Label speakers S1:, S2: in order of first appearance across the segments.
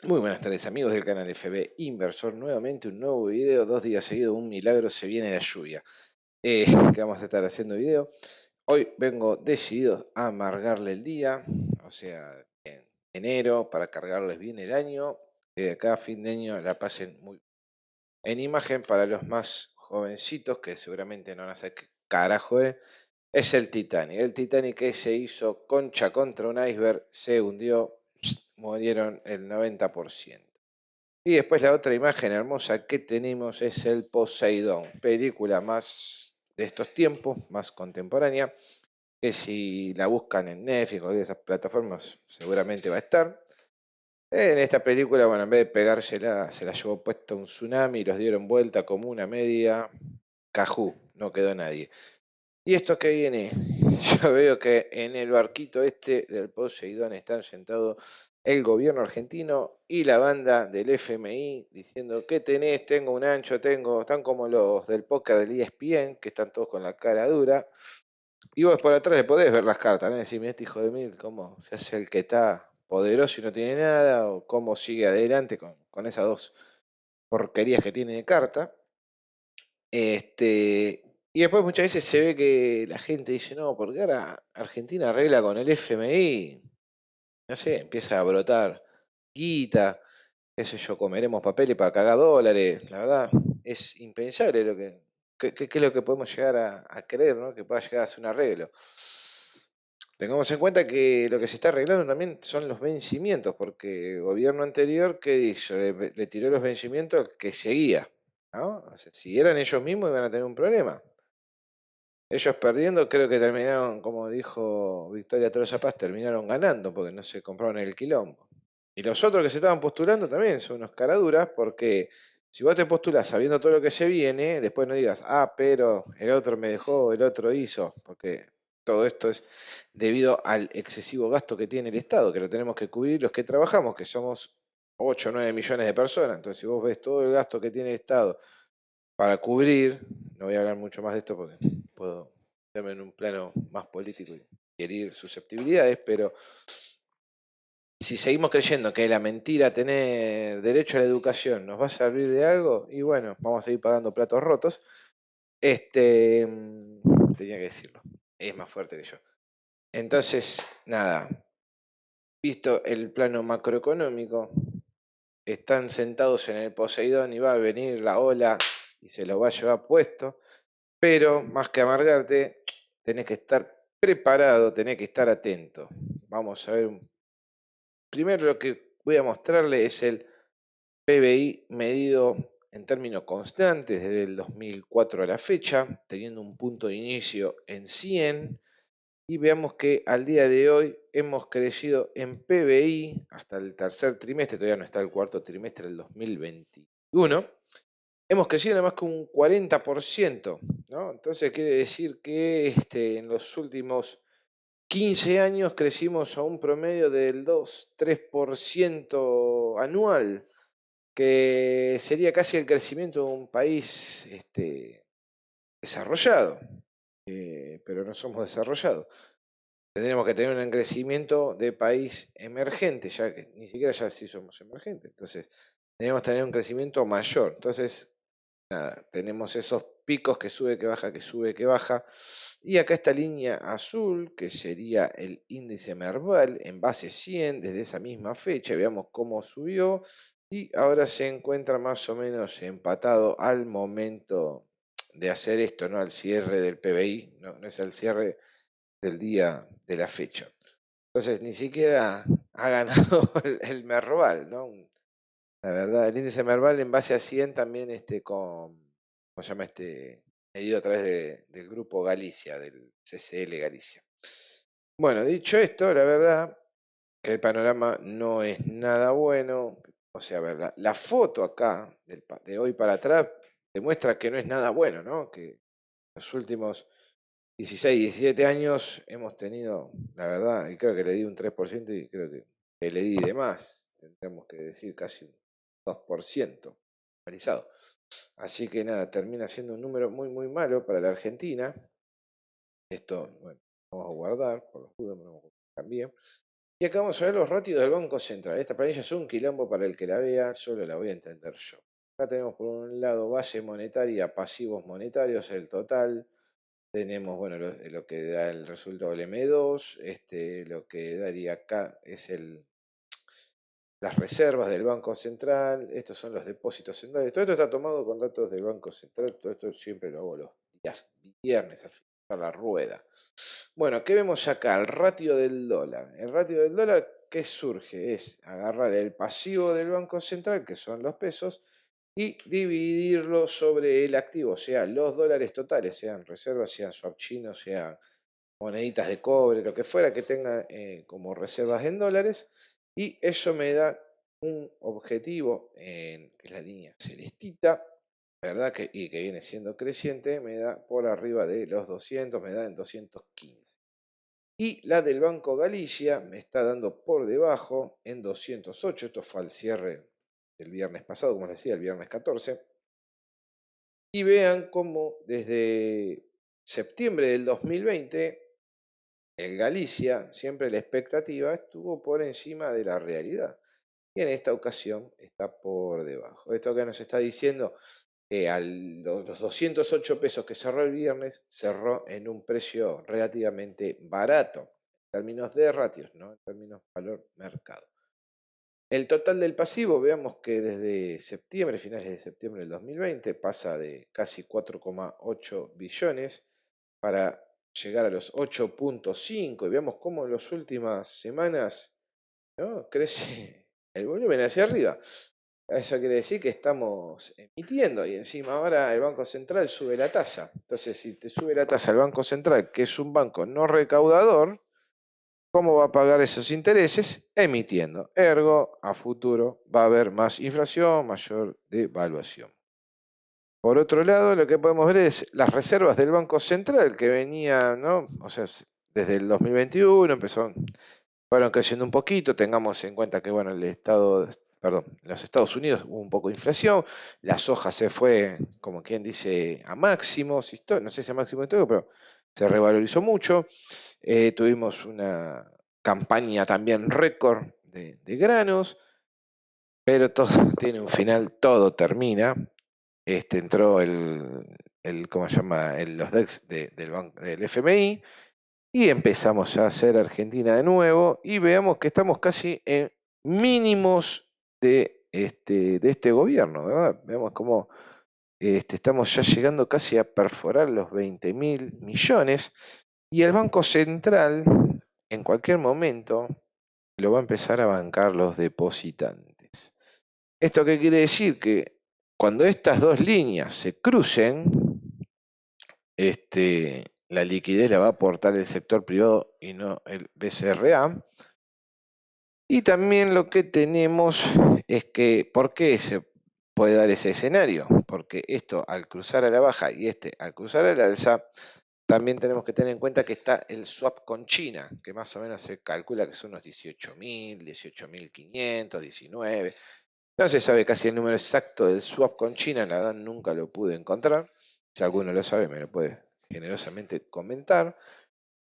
S1: Muy buenas tardes amigos del canal FB Inversor, nuevamente un nuevo video, 2 días seguidos, un milagro, se viene la lluvia, que vamos a estar haciendo video. Hoy vengo decidido a amargarle el día, o sea, en enero, para cargarles bien el año, que acá a fin de año la pasen muy en imagen para los más jovencitos, que seguramente no van a saber qué carajo es el Titanic. El Titanic que se hizo concha contra un iceberg, se hundió, murieron el 90%. Y después la otra imagen hermosa que tenemos es el Poseidón, película más de estos tiempos, más contemporánea, que si la buscan en Netflix o en esas plataformas seguramente va a estar. En esta película, bueno, en vez de pegársela, se la llevó puesta un tsunami y los dieron vuelta como una media. Cajú, no quedó nadie. ¿Y esto que viene? Yo veo que en el barquito este del Poseidón están sentados el gobierno argentino y la banda del FMI diciendo: ¿qué tenés? Tengo un ancho, tengo. Están como los del póker del ESPN, que están todos con la cara dura. Y vos por atrás le podés ver las cartas, ¿no? Decime, este hijo de mil, ¿cómo se hace el que está poderoso y no tiene nada? ¿O cómo sigue adelante con esas dos porquerías que tiene de carta? Y después muchas veces se ve que la gente dice: no, porque ahora Argentina arregla con el FMI, no sé, empieza a brotar guita, qué sé yo, comeremos papeles para cagar dólares. La verdad, es impensable qué es lo que podemos llegar a creer, ¿no? Que pueda llegar a ser un arreglo. Tengamos en cuenta que lo que se está arreglando también son los vencimientos, porque el gobierno anterior, ¿qué hizo? Le tiró los vencimientos al que seguía, ¿no? O sea, si eran ellos mismos iban a tener un problema. Ellos perdiendo, creo que terminaron, como dijo Victoria Tolosa Paz, terminaron ganando porque no se compraron el quilombo. Y los otros que se estaban postulando también son unos caraduras, porque si vos te postulás sabiendo todo lo que se viene, después no digas: pero el otro me dejó, el otro hizo, porque todo esto es debido al excesivo gasto que tiene el Estado, que lo tenemos que cubrir los que trabajamos, que somos 8 o 9 millones de personas. Entonces, si vos ves todo el gasto que tiene el Estado para cubrir, no voy a hablar mucho más de esto porque puedo verme en un plano más político y herir susceptibilidades, pero si seguimos creyendo que la mentira tener derecho a la educación nos va a servir de algo, y bueno, vamos a seguir pagando platos rotos. Tenía que decirlo, es más fuerte que yo. Entonces, nada, visto el plano macroeconómico, están sentados en el Poseidón y va a venir la ola y se los va a llevar puesto. Pero más que amargarte, tenés que estar preparado, tenés que estar atento. Vamos a ver. Primero lo que voy a mostrarle es el PBI medido en términos constantes desde el 2004 a la fecha, teniendo un punto de inicio en 100. Y veamos que al día de hoy hemos crecido en PBI hasta el tercer trimestre, todavía no está el cuarto trimestre del 2021. Hemos crecido nada más que un 40%, ¿no? Entonces quiere decir que en los últimos 15 años crecimos a un promedio del 2-3% anual, que sería casi el crecimiento de un país desarrollado, pero no somos desarrollados. Tendremos que tener un crecimiento de país emergente, ya que ni siquiera ya sí somos emergentes. Entonces, debemos tener un crecimiento mayor. Entonces, nada, tenemos esos picos que sube, que baja, que sube, que baja. Y acá esta línea azul, que sería el índice Merval en base 100 desde esa misma fecha. Veamos cómo subió. Y ahora se encuentra más o menos empatado al momento de hacer esto, ¿no? Al cierre del PBI, no es el cierre del día de la fecha. Entonces, ni siquiera ha ganado el Merval, ¿no? La verdad, el índice Merval en base a 100 también ¿cómo se llama medido a través del grupo Galicia, del CCL Galicia. Bueno, dicho esto, la verdad que el panorama no es nada bueno. O sea, a ver, la foto acá, de hoy para atrás, demuestra que no es nada bueno, ¿no? Que los últimos 16, 17 años hemos tenido, la verdad, y creo que le di un 3% y creo que le di de más, tendríamos que decir casi un 2% anualizado. Así que nada, termina siendo un número muy, muy malo para la Argentina. Esto, bueno, vamos a guardar, por los judos, no también. Y acá vamos a ver los ratios del Banco Central. Esta planilla es un quilombo para el que la vea, solo la voy a entender yo. Acá tenemos por un lado base monetaria, pasivos monetarios, el total. Tenemos, bueno, lo que da el resultado del M2. Lo que daría acá es las reservas del Banco Central. Estos son los depósitos en dólares. Todo esto está tomado con datos del Banco Central. Todo esto siempre lo hago los días viernes al final la rueda. Bueno, ¿qué vemos acá? El ratio del dólar. El ratio del dólar, ¿qué surge? Es agarrar el pasivo del Banco Central, que son los pesos, y dividirlo sobre el activo, o sea, los dólares totales, sean reservas, sean swap chinos, sean moneditas de cobre, lo que fuera que tenga como reservas en dólares, y eso me da un objetivo, que es la línea celestita, ¿verdad? Y que viene siendo creciente, me da por arriba de los 200, me da en 215. Y la del Banco Galicia me está dando por debajo en 208. Esto fue al cierre del viernes pasado, como les decía, el viernes 14. Y vean cómo desde septiembre del 2020, el Galicia, siempre la expectativa estuvo por encima de la realidad. Y en esta ocasión está por debajo. Esto que nos está diciendo que los 208 pesos que cerró el viernes, cerró en un precio relativamente barato, en términos de ratios, no en términos de valor mercado. El total del pasivo, veamos que desde septiembre, finales de septiembre del 2020, pasa de casi 4,8 billones para llegar a los 8,5, y veamos cómo en las últimas semanas, ¿no?, crece el volumen hacia arriba. Eso quiere decir que estamos emitiendo y encima ahora el Banco Central sube la tasa. Entonces, si te sube la tasa el Banco Central, que es un banco no recaudador, ¿cómo va a pagar esos intereses? Emitiendo. Ergo, a futuro va a haber más inflación, mayor devaluación. Por otro lado, lo que podemos ver es las reservas del Banco Central que venía, ¿no? O sea, desde el 2021 fueron creciendo un poquito. Tengamos en cuenta que, bueno, en los Estados Unidos hubo un poco de inflación, la soja se fue, como quien dice, a máximos, no sé si a máximo histórico, pero se revalorizó mucho. Tuvimos una campaña también récord de granos, pero todo tiene un final, todo termina. Entró ¿cómo se llama? Los DEX del FMI, y empezamos ya a hacer Argentina de nuevo, y veamos que estamos casi en mínimos de este gobierno, ¿verdad? Veamos cómo estamos ya llegando casi a perforar los 20.000 millones, y el Banco Central en cualquier momento lo va a empezar a bancar los depositantes. ¿Esto qué quiere decir? Que cuando estas dos líneas se crucen, la liquidez la va a aportar el sector privado y no el BCRA. Y también lo que tenemos es que, ¿por qué se puede dar ese escenario? Porque esto al cruzar a la baja y al cruzar a la alza, también tenemos que tener en cuenta que está el swap con China, que más o menos se calcula que son unos 18.000, 18.500, 19. No se sabe casi el número exacto del swap con China, la verdad nunca lo pude encontrar. Si alguno lo sabe, me lo puede generosamente comentar.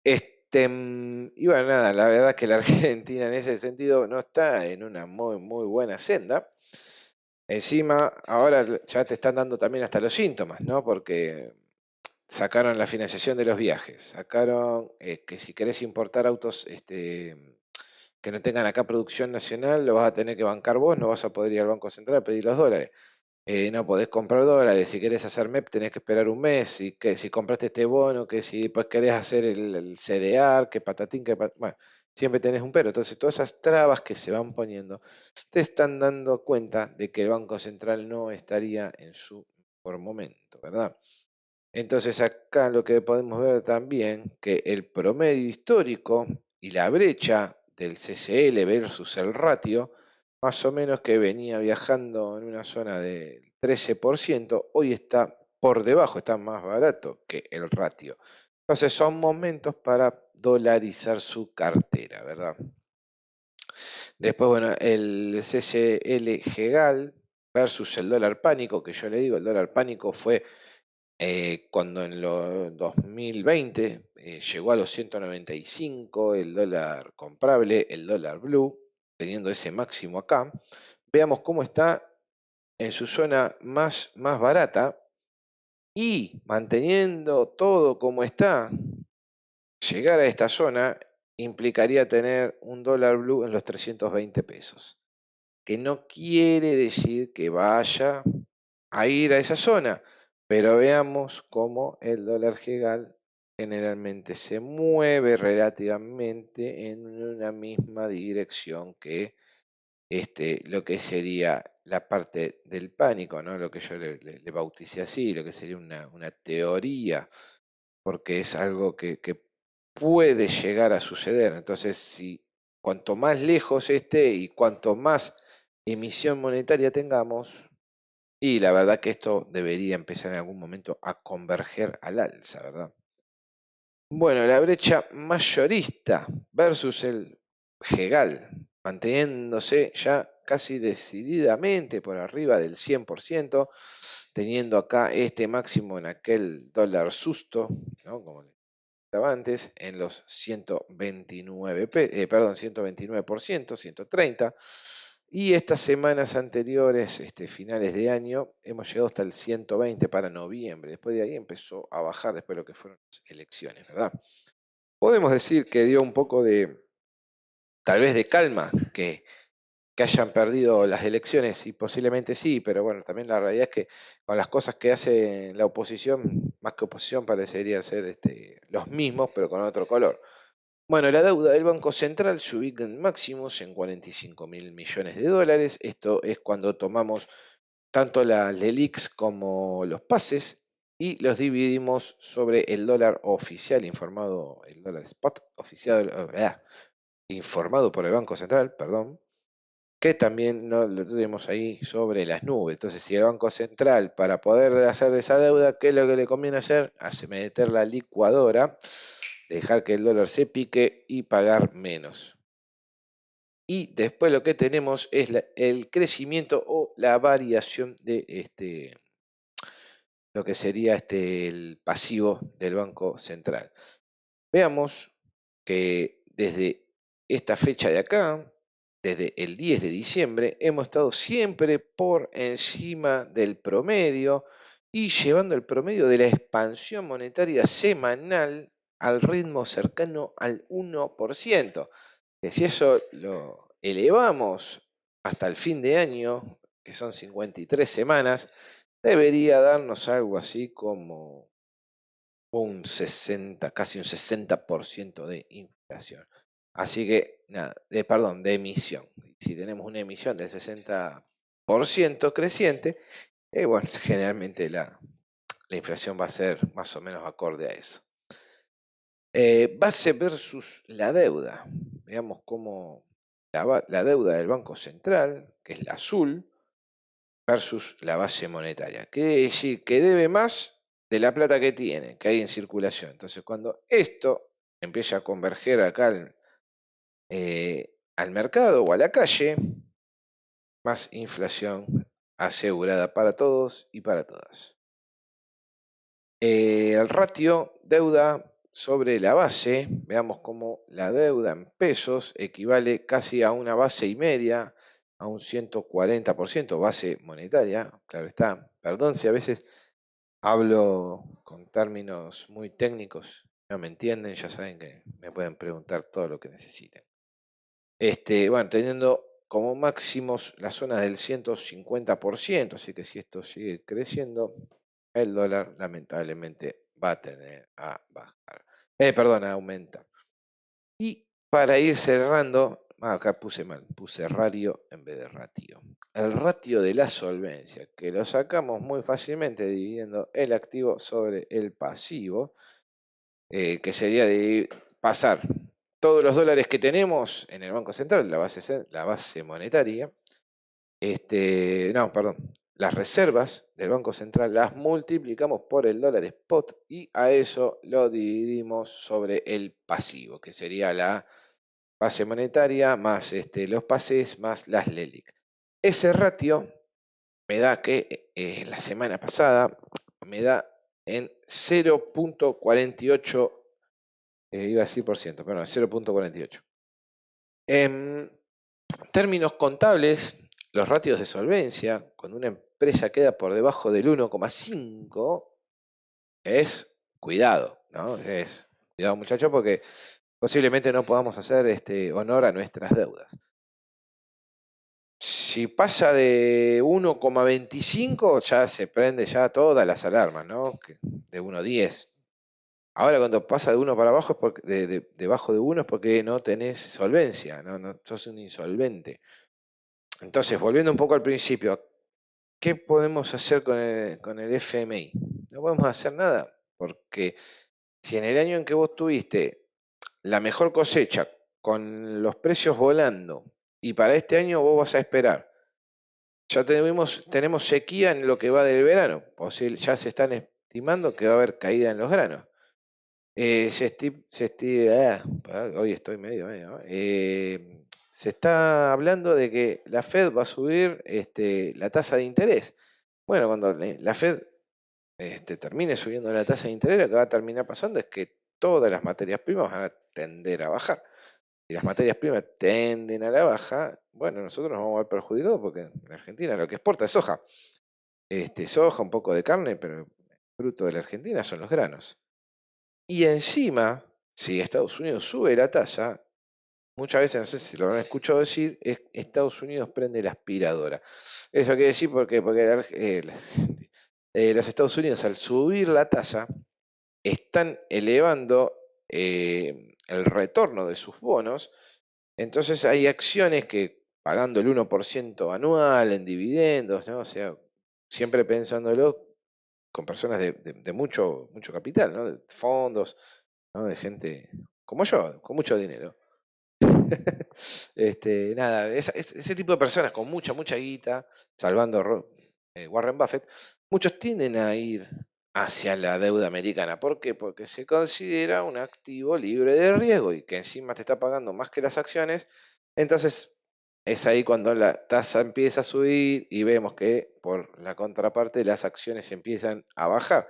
S1: Y bueno, nada, la verdad es que la Argentina en ese sentido no está en una muy, muy buena senda. Encima, ahora ya te están dando también hasta los síntomas, ¿no? Porque sacaron la financiación de los viajes, sacaron que si querés importar autos que no tengan acá producción nacional, lo vas a tener que bancar vos, no vas a poder ir al Banco Central a pedir los dólares. No podés comprar dólares, si querés hacer MEP tenés que esperar un mes, y que si compraste este bono, que si después querés hacer el CDR, que patatín, bueno, siempre tenés un pero. Entonces todas esas trabas que se van poniendo te están dando cuenta de que el Banco Central no estaría en su mejor momento, ¿verdad? Entonces acá lo que podemos ver también, que el promedio histórico y la brecha del CCL versus el ratio, más o menos que venía viajando en una zona del 13%, hoy está por debajo, está más barato que el ratio. Entonces son momentos para dolarizar su cartera, ¿verdad? Después, bueno, el CCL GEGAL versus el dólar pánico, que yo le digo, el dólar pánico fue Cuando en los 2020 llegó a los 195 el dólar comprable, el dólar blue, teniendo ese máximo acá, veamos cómo está en su zona más barata y manteniendo todo como está, llegar a esta zona implicaría tener un dólar blue en los 320 pesos, que no quiere decir que vaya a ir a esa zona, pero veamos cómo el dólar GEGAL generalmente se mueve relativamente en una misma dirección que lo que sería la parte del pánico, ¿no? Lo que yo le bauticé así, lo que sería una teoría, porque es algo que puede llegar a suceder. Entonces, si cuanto más lejos esté y cuanto más emisión monetaria tengamos, y la verdad que esto debería empezar en algún momento a converger al alza, ¿verdad? Bueno, la brecha mayorista versus el GEGAL, manteniéndose ya casi decididamente por arriba del 100%, teniendo acá este máximo en aquel dólar susto, ¿no? Como les estaba antes, en los 129, perdón, 129%, 130. Y estas semanas anteriores, finales de año, hemos llegado hasta el 120 para noviembre. Después de ahí empezó a bajar después de lo que fueron las elecciones, ¿verdad? Podemos decir que dio un poco de, tal vez de calma, que hayan perdido las elecciones, y posiblemente sí, pero bueno, también la realidad es que con las cosas que hace la oposición, más que oposición, parecerían ser los mismos, pero con otro color. Bueno, la deuda del Banco Central se ubica en máximos en 45.000 millones de dólares. Esto es cuando tomamos tanto la LELIX como los pases y los dividimos sobre el dólar oficial informado, el dólar spot oficial, informado por el Banco Central, perdón, que también no lo tenemos ahí sobre las nubes. Entonces, si el Banco Central, para poder hacer esa deuda, ¿qué es lo que le conviene hacer? Hace meter la licuadora, dejar que el dólar se pique y pagar menos. Y después lo que tenemos es el crecimiento o la variación de lo que sería el pasivo del Banco Central. Veamos que desde esta fecha de acá, desde el 10 de diciembre, hemos estado siempre por encima del promedio y llevando el promedio de la expansión monetaria semanal al ritmo cercano al 1%. Que si eso lo elevamos hasta el fin de año, que son 53 semanas, debería darnos algo así como un 60, casi un 60% de inflación. Así que, nada, perdón, de emisión. Si tenemos una emisión del 60% creciente, bueno, generalmente la inflación va a ser más o menos acorde a eso. Base versus la deuda. Veamos cómo la deuda del Banco Central, que es la azul, versus la base monetaria. Quiere decir que debe más de la plata que tiene, que hay en circulación. Entonces, cuando esto empieza a converger acá al mercado o a la calle, más inflación asegurada para todos y para todas. El ratio deuda sobre la base, veamos cómo la deuda en pesos equivale casi a una base y media, a un 140% base monetaria, claro está. Perdón si a veces hablo con términos muy técnicos, no me entienden, ya saben que me pueden preguntar todo lo que necesiten. Bueno, teniendo como máximos la zona del 150%, así que si esto sigue creciendo, el dólar lamentablemente va a tener a bajar. Perdón, a aumentar. Y para ir cerrando, acá puse mal, puse ratio en vez de ratio. El ratio de la solvencia, que lo sacamos muy fácilmente dividiendo el activo sobre el pasivo, que sería de pasar todos los dólares que tenemos en el Banco Central, la base monetaria, no, perdón, las reservas del Banco Central las multiplicamos por el dólar spot y a eso lo dividimos sobre el pasivo, que sería la base monetaria más los pases más las LELIC. Ese ratio me da que la semana pasada me da en 0.48, iba a decir por ciento, pero no, 0.48. En términos contables, los ratios de solvencia, cuando una empresa queda por debajo del 1,5, es cuidado, ¿no? Es cuidado, muchachos, porque posiblemente no podamos hacer honor a nuestras deudas. Si pasa de 1,25, ya se prende ya todas las alarmas, ¿no? De 1,10. Ahora cuando pasa de 1 para abajo, es porque debajo de 1 es porque no tenés solvencia, no sos un insolvente. Entonces, volviendo un poco al principio, ¿qué podemos hacer con el FMI? No podemos hacer nada, porque si en el año en que vos tuviste la mejor cosecha, con los precios volando, y para este año vos vas a esperar, ya tenemos sequía en lo que va del verano, ya se están estimando que va a haber caída en los granos. Hoy estoy medio, ¿no? Se está hablando de que la Fed va a subir la tasa de interés. Bueno, cuando la Fed termine subiendo la tasa de interés, lo que va a terminar pasando es que todas las materias primas van a tender a bajar. Si las materias primas tenden a la baja, bueno, nosotros nos vamos a ver perjudicados porque en Argentina lo que exporta es soja. Soja, un poco de carne, pero el fruto de la Argentina son los granos. Y encima, si Estados Unidos sube la tasa, muchas veces, no sé si lo han escuchado decir, Estados Unidos prende la aspiradora. Eso quiere decir porque los Estados Unidos, al subir la tasa, están elevando el retorno de sus bonos. Entonces hay acciones que, pagando el 1% anual en dividendos, ¿no? O sea, siempre pensándolo con personas de mucho capital, ¿no? De fondos, ¿no? De gente como yo, con mucho dinero. Nada, ese tipo de personas con mucha guita, salvando Warren Buffett, muchos tienden a ir hacia la deuda americana. ¿Por qué? Porque se considera un activo libre de riesgo y que encima te está pagando más que las acciones. Entonces es ahí cuando la tasa empieza a subir y vemos que por la contraparte las acciones empiezan a bajar.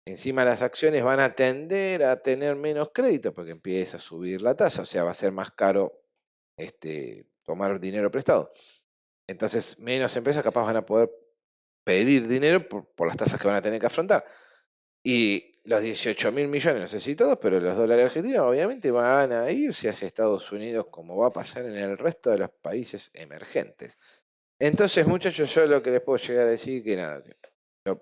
S1: Encima las acciones van a tender a tener menos crédito porque empieza a subir la tasa, o sea, va a ser más caro tomar dinero prestado. Entonces, menos empresas capaz van a poder pedir dinero por las tasas que van a tener que afrontar. Y los 18.000 millones, no sé si todos, pero los dólares argentinos obviamente van a irse hacia Estados Unidos como va a pasar en el resto de los países emergentes. Entonces, muchachos, yo lo que les puedo llegar a decir que nada, que lo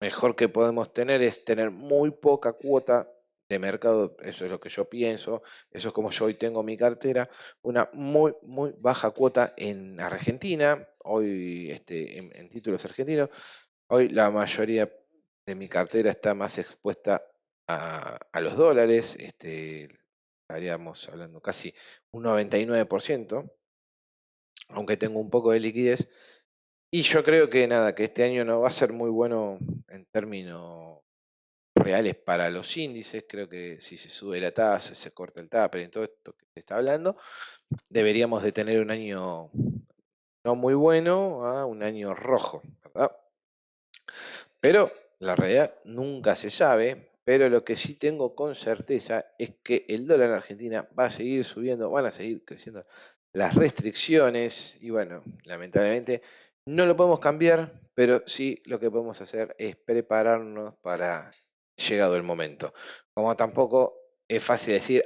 S1: mejor que podemos tener es tener muy poca cuota de mercado, eso es lo que yo pienso, eso es como yo hoy tengo mi cartera, una muy baja cuota en Argentina, hoy en títulos argentinos, hoy la mayoría de mi cartera está más expuesta a los dólares, estaríamos hablando casi un 99%, aunque tengo un poco de liquidez, y yo creo que nada, que este año no va a ser muy bueno en términos reales para los índices. Creo que si se sube la tasa, se corta el TAPER y todo esto que se está hablando, deberíamos de tener un año no muy bueno a un año rojo, ¿verdad? Pero la realidad nunca se sabe, pero lo que sí tengo con certeza es que el dólar en Argentina va a seguir subiendo, van a seguir creciendo las restricciones y bueno, lamentablemente no lo podemos cambiar, pero sí lo que podemos hacer es prepararnos para llegado el momento. Como tampoco es fácil decir,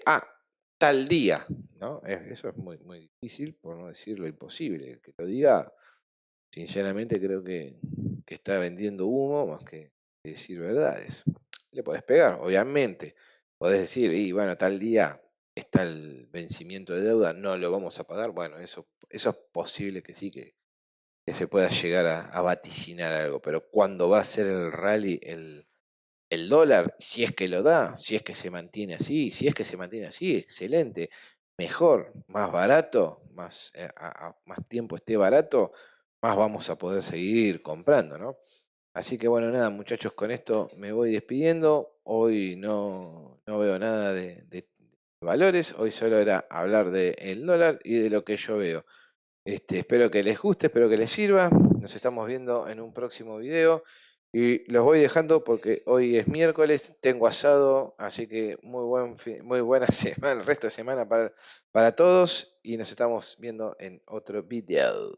S1: tal día, ¿no? Eso es muy difícil, por no decir lo imposible. El que lo diga, sinceramente creo que está vendiendo humo más que decir verdades. Le podés pegar, obviamente. Podés decir, y bueno, tal día está el vencimiento de deuda, no lo vamos a pagar. Bueno, eso es posible que sí, que se pueda llegar a vaticinar algo. Pero ¿cuándo va a ser el rally el dólar? Si es que lo da, si es que se mantiene así, si es que se mantiene así, excelente. Mejor, más barato, más tiempo esté barato, más vamos a poder seguir comprando, ¿no? Así que bueno, nada, muchachos, con esto me voy despidiendo. Hoy no veo nada de valores, hoy solo era hablar del dólar y de lo que yo veo. Espero que les guste, espero que les sirva. Nos estamos viendo en un próximo video. Y los voy dejando porque hoy es miércoles, tengo asado, así que muy buena semana, el resto de semana para todos y nos estamos viendo en otro video.